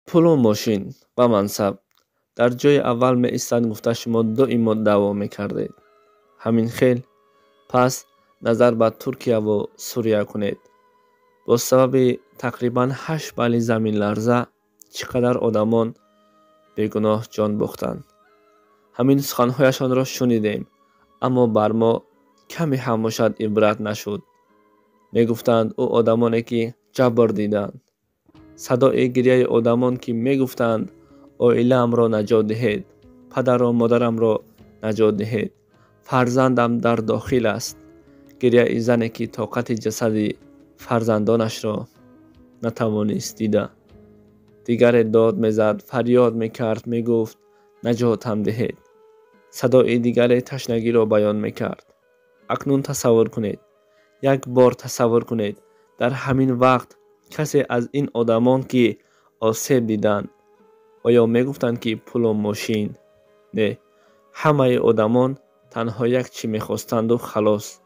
پول و ماشین و منصب در جای اول می ایستاد. گفته شما دائما دعوا میکردید. همین خیل پس نظر به ترکیه و سوریه کنید. با سبب تقریبا 8 بلی زمین لرزه چقدر آدمان بیگناه جان باختند. همین سخنهایشان را شنیدیم، اما بر ما کمی هم باشد عبرت نشد. می گفتند او آدمانی که جبر دیدند. صدای گریه آدمان که می گفتند عائله‌ام را نجات دهید، پدر و مادرم را نجات دهید، فرزندم در داخل است. گریه زنی که طاقت جسد فرزندانش را نتوانست دیده. دیگر داد میزد، فریاد میکرد، میگفت نجاتم دهید. صدای دیگر تشنگی را بیان میکرد. اکنون تصور کنید، یک بار تصور کنید، در همین وقت کسی از این آدمان که آسیب دیدند آیا میگفتند که پول و ماشین؟ نه، همه آدمان تنها یک چی میخواستند و خلاص.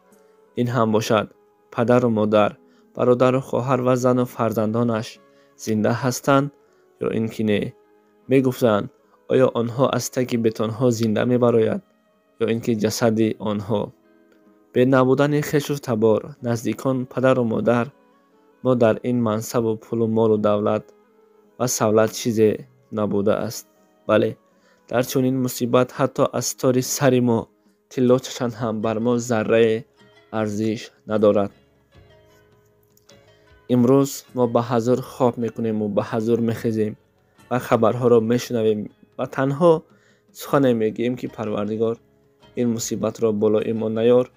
این هم باشد پدر و مادر، برادر و خواهر و زن و فرزندانش زنده هستند یا اینکه نه. میگفتند آیا آنها از تک بتانها زنده میبراید یا اینکه جسد آنها. به نبودن خویش و تبار، نزدیکان، پدر و مادر، ما در این منصب و پول و مال و دولت و سولت چیزی نبوده است. بله، در چنین مصیبت حتی از تار سر ما طلا چشم هم بر ما ذره ارزش ندارد. امروز ما به حضور خواب میکنیم و به حضور میخیزیم و خبرها را میشنویم و تنها سخن میگیم که پروردگار این مصیبت را بالای ما نیار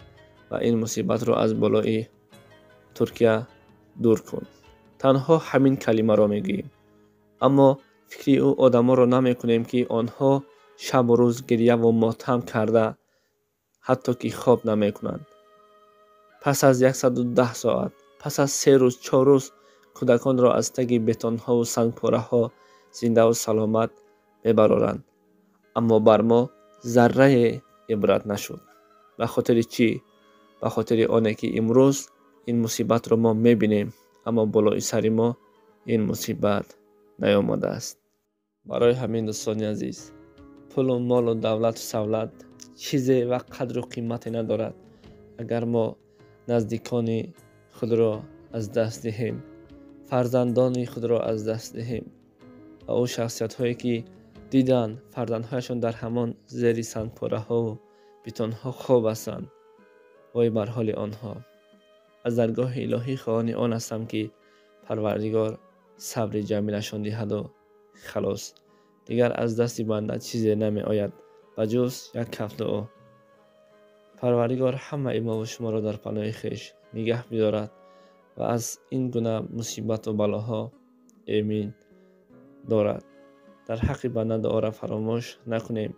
و این مصیبت را از بالای ترکیه دور کن. تنها همین کلمه را میگیم، اما فکری او آدم را نمی کنیم که آنها شب و روز گریه و ماتم کرده حتی که خواب نمی کنند. پس از 110 ساعت، پس از 3 روز 4 روز کودکان را از تگ بتان ها و سنگ پاره ها زنده و سلامت میبرند، اما بر ما ذره عبرت نشد. به خاطر چی؟ به خاطر آنه که امروز این مصیبت را ما میبینیم، اما بالای سر ما این مصیبت نیامده است. برای همین دوستان عزیز، پول و مال و دولت و سولت چیزی و قدر و قیمتی ندارد اگر ما نزدیکان خود را از دست دهیم، فرزندان خود را از دست دهیم و او شخصیت هایی که دیدن فرزندهایشان در همان زیر سنگ پاره ها و بتان ها خواب هستند. وای بر حال آنها. از درگاه الهی خواهان آن هستم که پروردگار صبر جمیلشان دهد و خلاص. دیگر از دست بنده چیزی نمی آید و جز یک کف دعا. پروردگار همه ما و شما را در پناه خویش نگه می‌دارد و از این گونه مصیبت و بلاها امین دارد. در حق بنده دعا را فراموش نکنیم